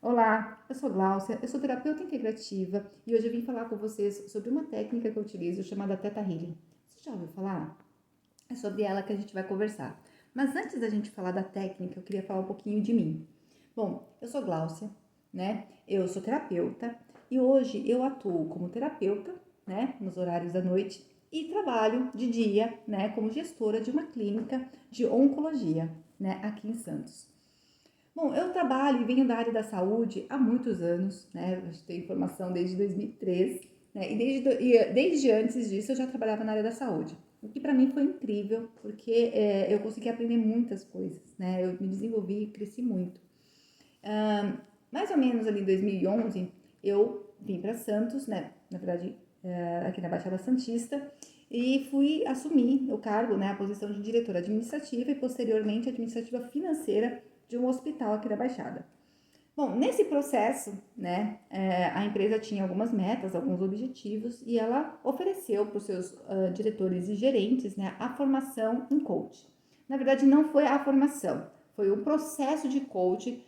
Olá, eu sou Gláucia, eu sou terapeuta integrativa e hoje eu vim falar com vocês sobre uma técnica que eu utilizo chamada Theta Healing. Você já ouviu falar? É sobre ela que a gente vai conversar. Mas antes da gente falar da técnica, eu queria falar um pouquinho de mim. Bom, eu sou Gláucia, né? Eu sou terapeuta e hoje eu atuo como terapeuta, né, nos horários da noite e trabalho de dia, né, como gestora de uma clínica de oncologia, né, aqui em Santos. Bom, eu trabalho e venho da área da saúde há muitos anos, né? Eu tenho formação desde 2003, né? E desde antes disso eu já trabalhava na área da saúde. O que para mim foi incrível, porque eu consegui aprender muitas coisas, né? Eu me desenvolvi e cresci muito. Mais ou menos ali em 2011, eu vim para Santos, né? Na verdade, aqui na Baixada Santista, e fui assumir o cargo, né? A posição de diretora administrativa e posteriormente administrativa financeira de um hospital aqui da Baixada. Bom, nesse processo, né, a empresa tinha algumas metas, alguns objetivos e ela ofereceu para os seus diretores e gerentes, né, a formação em coach. Na verdade, não foi a formação, foi um processo de coach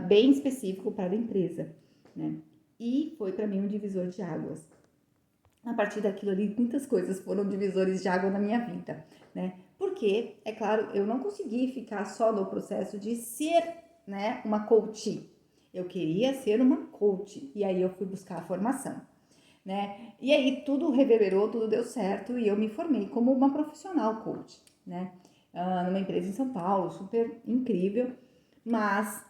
bem específico para a empresa, né? E foi para mim um divisor de águas. A partir daquilo ali, muitas coisas foram divisores de água na minha vida, né? Porque, é claro, eu não consegui ficar só no processo de ser, né, uma coach. Eu queria ser uma coach e aí eu fui buscar a formação, né? E aí tudo reverberou, tudo deu certo e eu me formei como uma profissional coach, né? Numa empresa em São Paulo, super incrível, mas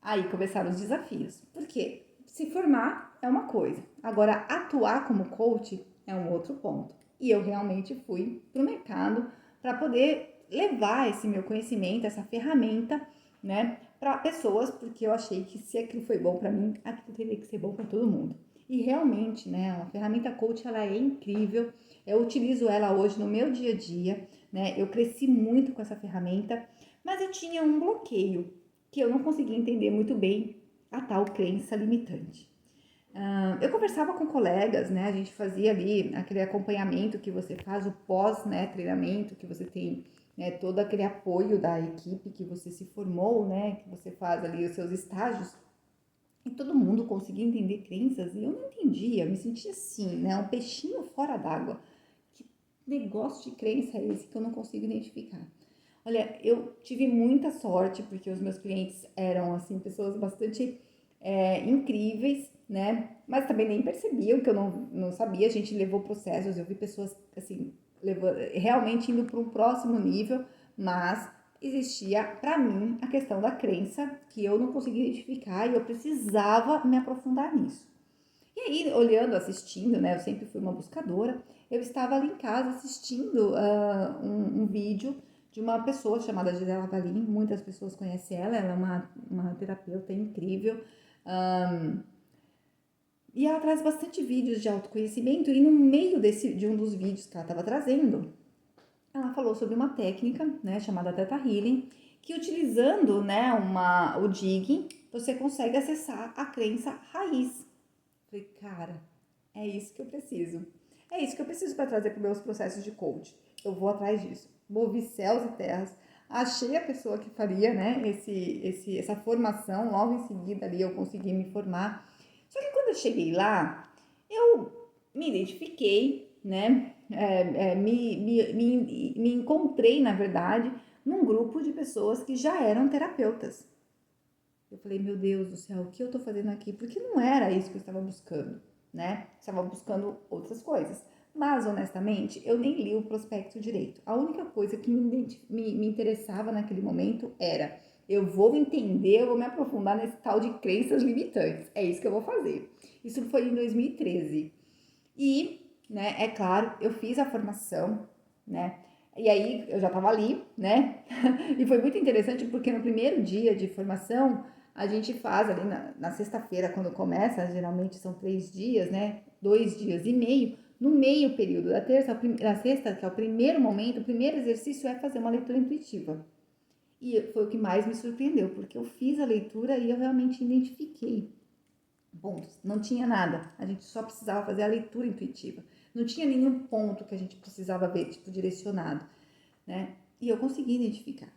aí começaram os desafios. Por quê? Se formar é uma coisa, agora atuar como coach é um outro ponto. E eu realmente fui para o mercado para poder levar esse meu conhecimento, essa ferramenta, né, para pessoas, porque eu achei que se aquilo foi bom para mim, aquilo teria que ser bom para todo mundo. E realmente, né, a ferramenta coach ela é incrível. Eu utilizo ela hoje no meu dia a dia, né? Eu cresci muito com essa ferramenta, mas eu tinha um bloqueio que eu não conseguia entender muito bem a tal crença limitante. Eu conversava com colegas, né? A gente fazia ali aquele acompanhamento que você faz, o pós, né, treinamento, que você tem, né, todo aquele apoio da equipe que você se formou, né? Que você faz ali os seus estágios. E todo mundo conseguia entender crenças e eu não entendia, eu me sentia assim, né? Um peixinho fora d'água. Que negócio de crença é esse que eu não consigo identificar? Olha, eu tive muita sorte porque os meus clientes eram assim pessoas bastante incríveis, né? Mas também nem percebiam que eu não sabia. A gente levou processos, eu vi pessoas assim levando, realmente indo para um próximo nível, mas existia para mim a questão da crença que eu não conseguia identificar e eu precisava me aprofundar nisso. E aí, olhando, assistindo, né? Eu sempre fui uma buscadora. Eu estava ali em casa assistindo um vídeo de uma pessoa chamada Gisela Valim. Muitas pessoas conhecem ela. Ela é uma terapeuta incrível. Um, e ela traz bastante vídeos de autoconhecimento. E no meio de um dos vídeos que ela estava trazendo, ela falou sobre uma técnica, né, chamada Theta Healing, que utilizando, né, o digging, você consegue acessar a crença raiz. Falei, cara, é isso que eu preciso. É isso que eu preciso para trazer para os meus processos de coach. Eu vou atrás disso. Movi céus e terras. Achei a pessoa que faria, né, essa formação. Logo em seguida ali eu consegui me formar. Só que quando eu cheguei lá, eu me identifiquei, né? Me encontrei, na verdade, num grupo de pessoas que já eram terapeutas. Eu falei, meu Deus do céu, o que eu tô fazendo aqui? Porque não era isso que eu estava buscando, né? Estava buscando outras coisas. Mas, honestamente, eu nem li o prospecto direito. A única coisa que me interessava naquele momento era: eu vou entender, eu vou me aprofundar nesse tal de crenças limitantes. É isso que eu vou fazer. Isso foi em 2013. E, né, é claro, eu fiz a formação, né? E aí eu já tava ali, né? E foi muito interessante porque no primeiro dia de formação, a gente faz ali na sexta-feira, quando começa, geralmente são 3 dias, né? 2 dias e meio. No meio período da sexta, que é o primeiro momento, o primeiro exercício é fazer uma leitura intuitiva. E foi o que mais me surpreendeu, porque eu fiz a leitura e eu realmente identifiquei pontos. Não tinha nada. A gente só precisava fazer a leitura intuitiva. Não tinha nenhum ponto que a gente precisava ver, tipo, direcionado, né? E eu consegui identificar.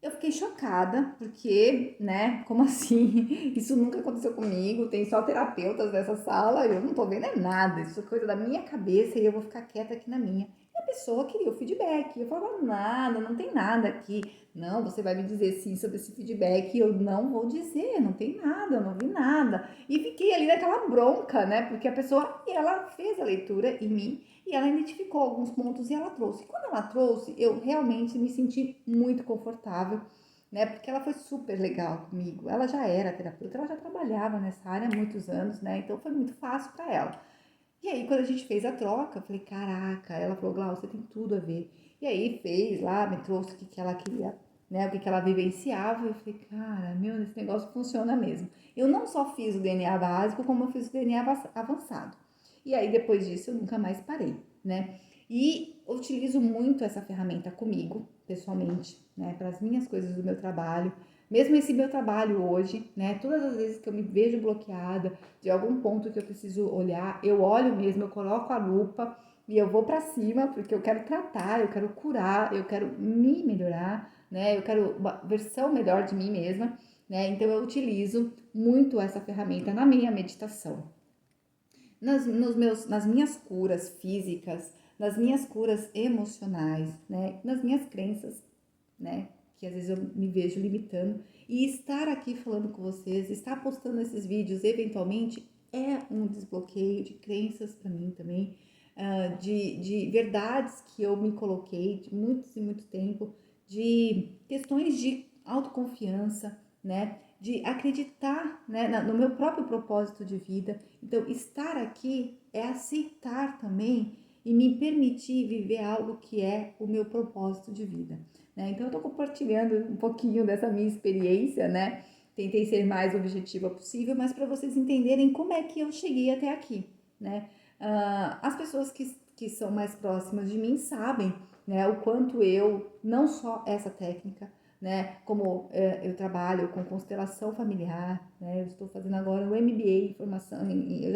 Eu fiquei chocada, porque, né, como assim? Isso nunca aconteceu comigo, tem só terapeutas nessa sala, eu não tô vendo é nada, isso é coisa da minha cabeça e eu vou ficar quieta aqui na minha. E a pessoa queria o feedback, eu falava, nada, não tem nada aqui. Não, você vai me dizer sim sobre esse feedback, e eu não vou dizer, não tem nada, eu não vi nada. E fiquei ali naquela bronca, né, porque a pessoa, ela fez a leitura em mim, e ela identificou alguns pontos e ela trouxe. Quando ela trouxe, eu realmente me senti muito confortável, né? Porque ela foi super legal comigo. Ela já era terapeuta, ela já trabalhava nessa área há muitos anos, né? Então foi muito fácil para ela. E aí, quando a gente fez a troca, eu falei, caraca, ela falou, Glau, você tem tudo a ver. E aí fez lá, me trouxe o que ela queria, né? O que ela vivenciava. Eu falei, cara, meu, esse negócio funciona mesmo. Eu não só fiz o DNA básico, como eu fiz o DNA avançado. E aí, depois disso, eu nunca mais parei, né? E utilizo muito essa ferramenta comigo, pessoalmente, né? Para as minhas coisas do meu trabalho. Mesmo esse meu trabalho hoje, né? Todas as vezes que eu me vejo bloqueada de algum ponto que eu preciso olhar, eu olho mesmo, eu coloco a lupa e eu vou para cima, porque eu quero tratar, eu quero curar, eu quero me melhorar, né? Eu quero uma versão melhor de mim mesma, né? Então eu utilizo muito essa ferramenta na minha meditação, nas minhas curas físicas, nas minhas curas emocionais, né? Nas minhas crenças, né? Que às vezes eu me vejo limitando. E estar aqui falando com vocês, estar postando esses vídeos, eventualmente, é um desbloqueio de crenças para mim também, de verdades que eu me coloquei de muitos e muito tempo, de questões de autoconfiança, né? De acreditar, né, no meu próprio propósito de vida. Então, estar aqui é aceitar também e me permitir viver algo que é o meu propósito de vida, né? Então, eu tô compartilhando um pouquinho dessa minha experiência, né? Tentei ser mais objetiva possível, mas para vocês entenderem como é que eu cheguei até aqui, né? As pessoas que são mais próximas de mim sabem, né, o quanto eu, não só essa técnica, né, como eu trabalho com constelação familiar, né, eu estou fazendo agora o MBA em formação, eu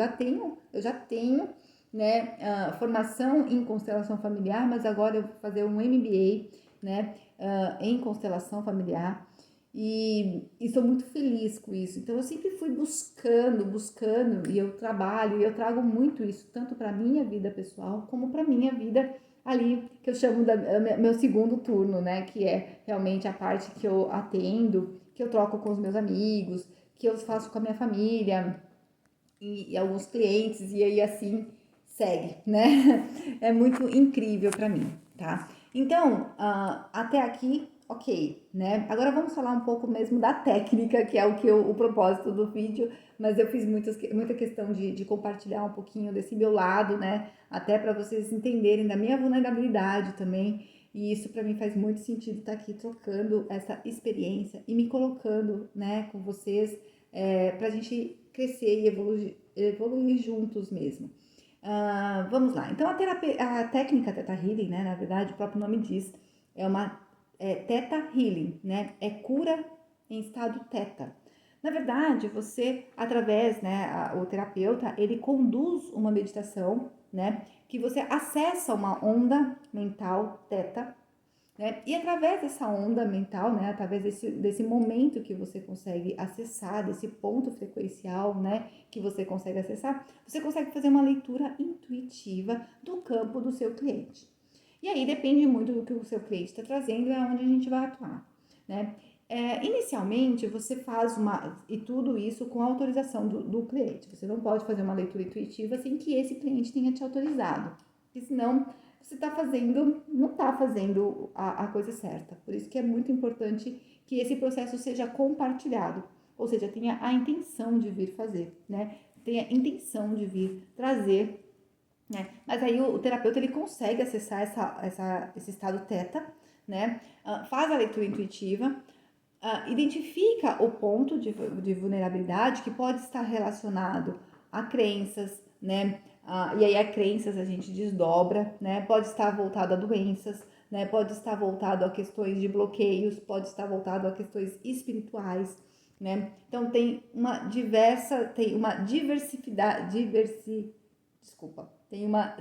já tenho, né, formação em constelação familiar, mas agora eu vou fazer um MBA, né, em constelação familiar, e sou muito feliz com isso. Então eu sempre fui buscando, e eu trabalho, e eu trago muito isso, tanto para minha vida pessoal, como para minha vida ali, que eu chamo da meu segundo turno, né, que é realmente a parte que eu atendo, que eu troco com os meus amigos, que eu faço com a minha família, e alguns clientes, e aí assim segue, né? É muito incrível para mim, tá? Então, até aqui, ok, né? Agora vamos falar um pouco mesmo da técnica, que é o propósito do vídeo, mas eu fiz muita questão de compartilhar um pouquinho desse meu lado, né? Até para vocês entenderem da minha vulnerabilidade também. E isso para mim faz muito sentido estar aqui trocando essa experiência e me colocando, né, com vocês, para a gente crescer e evoluir juntos mesmo. Vamos lá. Então, a técnica Theta Healing, né, na verdade, o próprio nome diz, Theta Healing, né, é cura em estado Theta. Na verdade, você, através, né, o terapeuta, ele conduz uma meditação, né, que você acessa uma onda mental Theta, né? E através dessa onda mental, né, através desse momento que você consegue acessar, desse ponto frequencial, né, que você consegue acessar, você consegue fazer uma leitura intuitiva do campo do seu cliente. E aí depende muito do que o seu cliente está trazendo, é onde a gente vai atuar, né? Inicialmente, você faz e tudo isso com a autorização do cliente. Você não pode fazer uma leitura intuitiva sem que esse cliente tenha te autorizado, porque senão você não está fazendo a coisa certa. Por isso que é muito importante que esse processo seja compartilhado, ou seja, tenha a intenção de vir fazer, né? Tenha a intenção de vir trazer, né? Mas aí o terapeuta ele consegue acessar esse estado teta, né? Faz a leitura intuitiva, identifica o ponto de vulnerabilidade que pode estar relacionado a crenças, né? E aí a crenças a gente desdobra, né? Pode estar voltado a doenças, né? Pode estar voltado a questões de bloqueios, pode estar voltado a questões espirituais, né? Então tem uma diversidade, desculpa,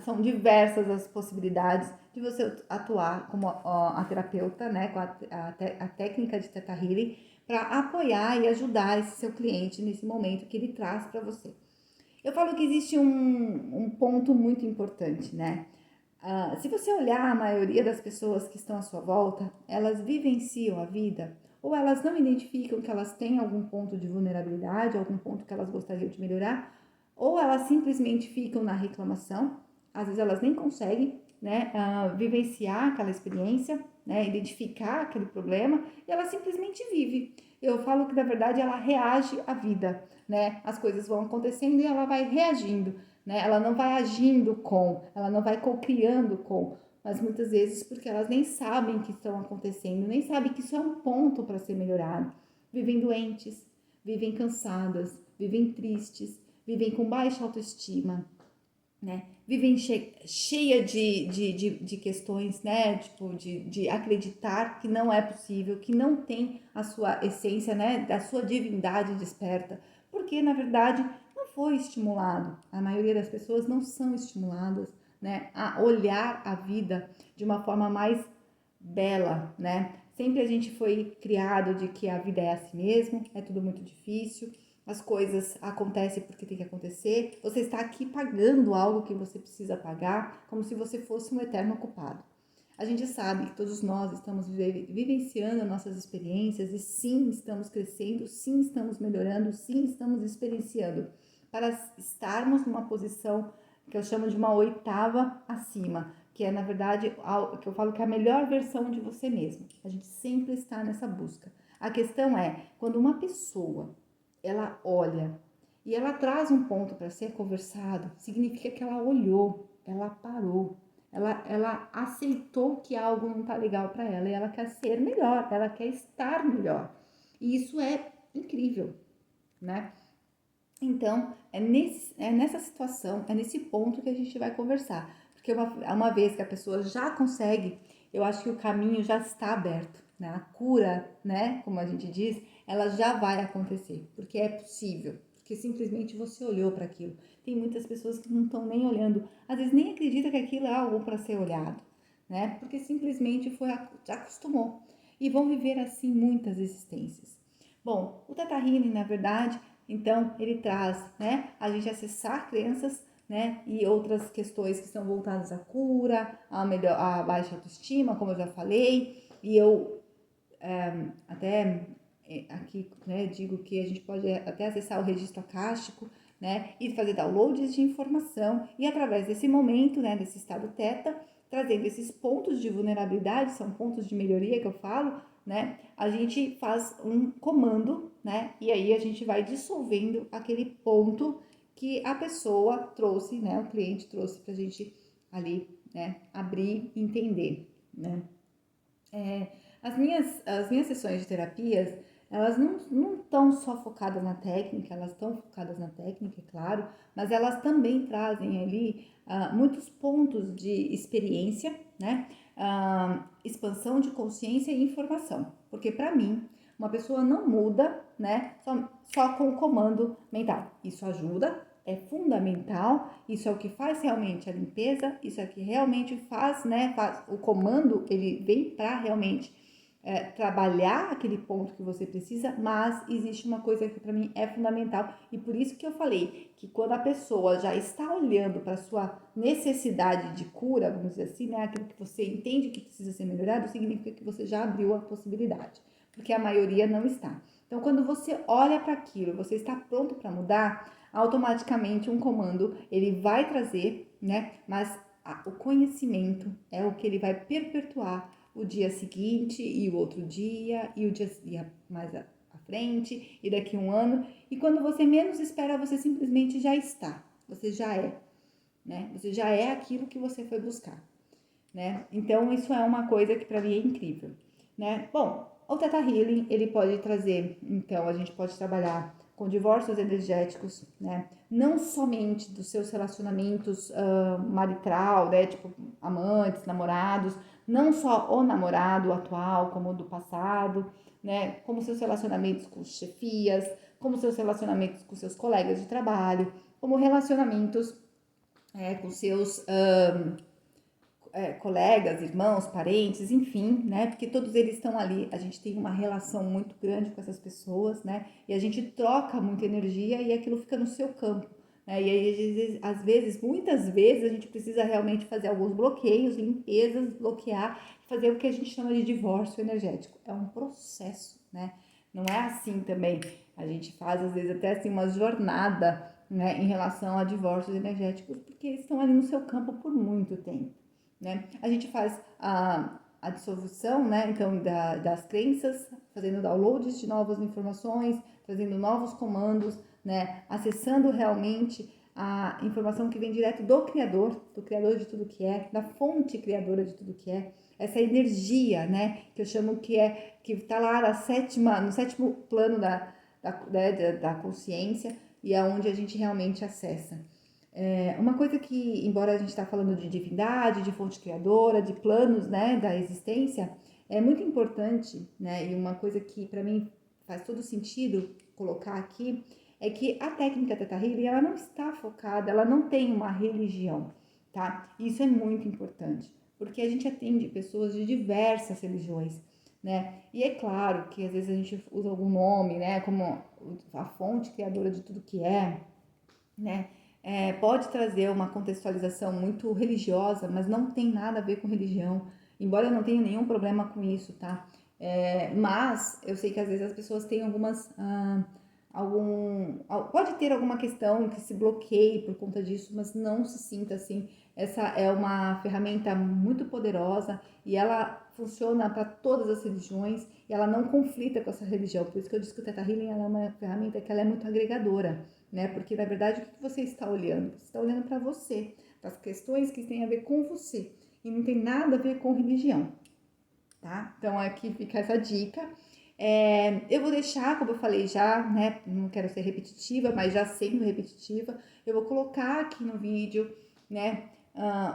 São diversas as possibilidades de você atuar como a terapeuta, né, com a técnica de Theta Healing, para apoiar e ajudar esse seu cliente nesse momento que ele traz para você. Eu falo que existe um ponto muito importante, né? Se você olhar a maioria das pessoas que estão à sua volta, elas vivenciam a vida ou elas não identificam que elas têm algum ponto de vulnerabilidade, algum ponto que elas gostariam de melhorar, ou elas simplesmente ficam na reclamação, às vezes elas nem conseguem, né, vivenciar aquela experiência, né, identificar aquele problema, e ela simplesmente vive. Eu falo que na verdade ela reage à vida, né, as coisas vão acontecendo e ela vai reagindo, né, ela não vai agindo ela não vai co-criando mas muitas vezes porque elas nem sabem que estão acontecendo, nem sabem que isso é um ponto para ser melhorado. Vivem doentes, vivem cansadas, vivem tristes, vivem com baixa autoestima, né? Vivem cheia de questões, né? Tipo, de acreditar que não é possível, que não tem a sua essência, né? Da sua divindade desperta, porque na verdade não foi estimulado. A maioria das pessoas não são estimuladas, né? A olhar a vida de uma forma mais bela, né? Sempre a gente foi criado de que a vida é assim mesmo, é tudo muito difícil, as coisas acontecem porque tem que acontecer, você está aqui pagando algo que você precisa pagar, como se você fosse um eterno culpado. A gente sabe que todos nós estamos vivenciando nossas experiências e sim, estamos crescendo, sim, estamos melhorando, sim, estamos experienciando para estarmos numa posição que eu chamo de uma oitava acima, que é, na verdade, que eu falo que é a melhor versão de você mesmo. A gente sempre está nessa busca. A questão é, quando uma pessoa, ela olha e ela traz um ponto para ser conversado, significa que ela olhou, ela parou, ela aceitou que algo não está legal para ela e ela quer ser melhor, ela quer estar melhor. E isso é incrível, né? Então, nessa situação, é nesse ponto que a gente vai conversar. Porque uma vez que a pessoa já consegue, eu acho que o caminho já está aberto, né? A cura, né, como a gente diz, ela já vai acontecer, porque é possível, porque simplesmente você olhou para aquilo. Tem muitas pessoas que não estão nem olhando, às vezes nem acreditam que aquilo é algo para ser olhado, né? Porque simplesmente já acostumou. E vão viver assim muitas existências. Bom, o Theta Healing, na verdade, então, ele traz, né, a gente acessar crenças, né, e outras questões que são voltadas à cura, à baixa autoestima, como eu já falei, e eu até aqui, né, digo que a gente pode até acessar o registro acástico, né, e fazer downloads de informação, e através desse momento, né, desse estado teta, trazendo esses pontos de vulnerabilidade, são pontos de melhoria que eu falo, né, a gente faz um comando, né, e aí a gente vai dissolvendo aquele ponto que a pessoa trouxe, né, o cliente trouxe pra gente ali, né, abrir e entender, né. As minhas sessões de terapias, elas não estão só focadas na técnica, elas estão focadas na técnica, é claro, mas elas também trazem ali muitos pontos de experiência, né? Expansão de consciência e informação. Porque para mim, uma pessoa não muda, né? Só com o comando mental. Isso ajuda, é fundamental, isso é o que faz realmente a limpeza, isso é o que realmente faz, né? O comando, ele vem para realmente trabalhar aquele ponto que você precisa, mas existe uma coisa que para mim é fundamental e por isso que eu falei que quando a pessoa já está olhando para sua necessidade de cura, vamos dizer assim, né, aquilo que você entende que precisa ser melhorado, significa que você já abriu a possibilidade, porque a maioria não está. Então, quando você olha para aquilo, você está pronto para mudar, automaticamente um comando ele vai trazer, né, mas o conhecimento é o que ele vai perpetuar o dia seguinte e o outro dia e o dia mais à frente e daqui a um ano. E quando você menos espera, você simplesmente já está. Você já é, né? Você já é aquilo que você foi buscar, né? Então, isso é uma coisa que para mim é incrível, né? Bom, o Theta Healing, ele pode trazer, então, a gente pode trabalhar com divórcios energéticos, né? Não somente dos seus relacionamentos marital, né? Tipo, amantes, namorados, não só o namorado atual, como o do passado, né? Como seus relacionamentos com chefias, como seus relacionamentos com seus colegas de trabalho, como relacionamentos com seus colegas, irmãos, parentes, enfim, né? Porque todos eles estão ali, a gente tem uma relação muito grande com essas pessoas, né? E a gente troca muita energia e aquilo fica no seu campo, né? E aí, às vezes, muitas vezes, a gente precisa realmente fazer alguns bloqueios, limpezas, bloquear, fazer o que a gente chama de divórcio energético. É um processo, né? Não é assim também. A gente faz, às vezes, até assim, uma jornada, né, em relação a divórcios energéticos, porque eles estão ali no seu campo por muito tempo. Né? A gente faz a dissolução, né? Então, das crenças, fazendo downloads de novas informações, trazendo novos comandos, né? Acessando realmente a informação que vem direto do Criador de tudo que é, da fonte criadora de tudo que é, essa energia, né? Que eu chamo que está lá no sétimo plano da consciência e é onde a gente realmente acessa. Uma coisa que, embora a gente está falando de divindade, de fonte criadora, de planos, né, da existência, é muito importante, né, e uma coisa que para mim faz todo sentido colocar aqui, é que a técnica Theta Healing, ela não está focada, ela não tem uma religião, tá? Isso é muito importante, porque a gente atende pessoas de diversas religiões, né? E é claro que às vezes a gente usa algum nome, né, como a fonte criadora de tudo que é, né? Pode trazer uma contextualização muito religiosa, mas não tem nada a ver com religião, embora eu não tenha nenhum problema com isso, tá? Mas eu sei que às vezes as pessoas têm pode ter alguma questão que se bloqueie por conta disso, mas não se sinta assim. Essa é uma ferramenta muito poderosa e ela funciona para todas as religiões e ela não conflita com essa religião. Por isso que eu disse que o Theta Healing ela é uma ferramenta que ela é muito agregadora, né? Porque na verdade o que você está olhando? Você está olhando para você, para as questões que têm a ver com você e não tem nada a ver com religião, tá? Então aqui fica essa dica. Eu vou deixar, como eu falei já, né? Não quero ser repetitiva, mas já sendo repetitiva, eu vou colocar aqui no vídeo, né?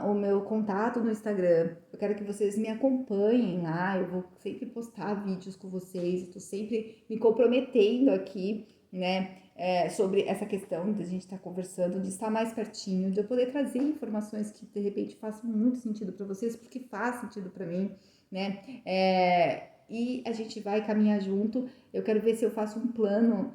O meu contato no Instagram. Eu quero que vocês me acompanhem lá. Eu vou sempre postar vídeos com vocês. Estou sempre me comprometendo aqui, né? Sobre essa questão de a gente estar conversando, de estar mais pertinho, de eu poder trazer informações que de repente façam muito sentido para vocês, porque faz sentido para mim, né? E a gente vai caminhar junto. Eu quero ver se eu faço um plano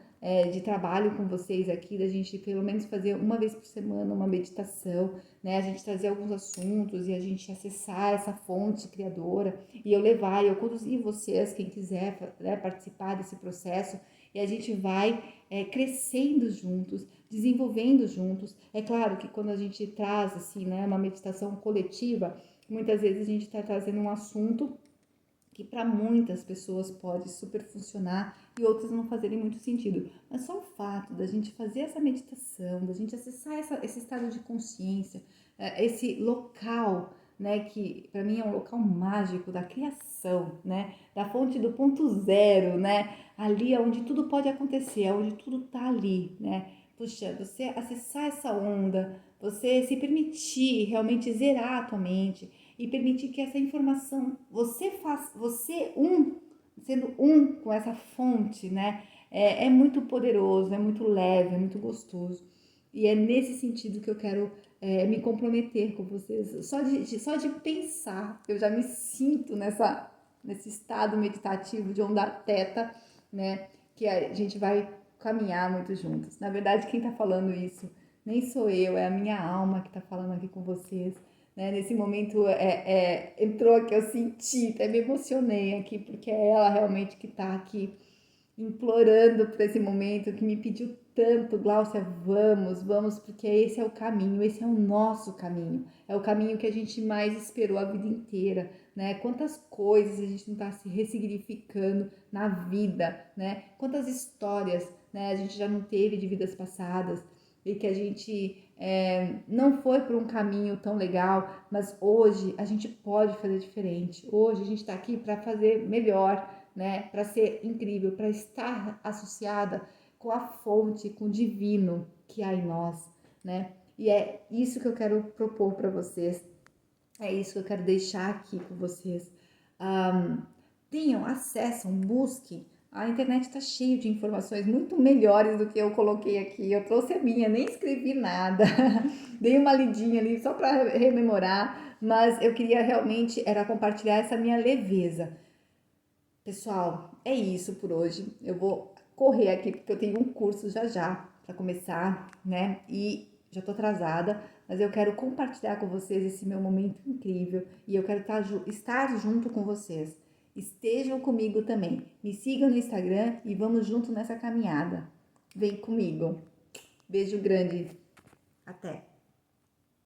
de trabalho com vocês aqui, da gente pelo menos fazer uma vez por semana uma meditação, né? A gente trazer alguns assuntos e a gente acessar essa fonte criadora e eu levar, eu conduzir vocês, quem quiser, né, participar desse processo e a gente vai crescendo juntos, desenvolvendo juntos. É claro que quando a gente traz assim, né, uma meditação coletiva, muitas vezes a gente está trazendo um assunto que para muitas pessoas pode super funcionar e outras não fazerem muito sentido. Mas só o fato da gente fazer essa meditação, da gente acessar esse estado de consciência, esse local, né, que para mim é um local mágico da criação, né, da fonte do ponto zero, né, ali é onde tudo pode acontecer, é onde tudo tá ali, né. Puxa, você acessar essa onda, você se permitir realmente zerar a tua mente, e permitir que essa informação sendo um com essa fonte, né? É muito poderoso, é muito leve, é muito gostoso. E é nesse sentido que eu quero me comprometer com vocês. Só de pensar, eu já me sinto nesse estado meditativo de onda teta, né? Que a gente vai caminhar muito juntos. Na verdade, quem tá falando isso nem sou eu, é a minha alma que tá falando aqui com vocês. Né? Nesse momento entrou aqui, eu senti, até me emocionei aqui, porque é ela realmente que está aqui implorando por esse momento, que me pediu tanto, Gláucia, vamos, porque esse é o caminho, esse é o nosso caminho, é o caminho que a gente mais esperou a vida inteira, né? Quantas coisas a gente não está se ressignificando na vida, né? Quantas histórias, né, a gente já não teve de vidas passadas e que a gente não foi por um caminho tão legal, mas hoje a gente pode fazer diferente. Hoje a gente está aqui para fazer melhor, né? Para ser incrível, para estar associada com a fonte, com o divino que há em nós, né? E é isso que eu quero propor para vocês. É isso que eu quero deixar aqui com vocês. Tenham, acessam, busquem, A internet está cheia de informações muito melhores do que eu coloquei aqui. Eu trouxe a minha, nem escrevi nada. Dei uma lidinha ali só para rememorar, mas eu queria realmente era compartilhar essa minha leveza. Pessoal, é isso por hoje. Eu vou correr aqui porque eu tenho um curso já para começar, né? E já tô atrasada, mas eu quero compartilhar com vocês esse meu momento incrível e eu quero estar junto com vocês. Estejam comigo também. Me sigam no Instagram e vamos junto nessa caminhada. Vem comigo. Beijo grande. Até.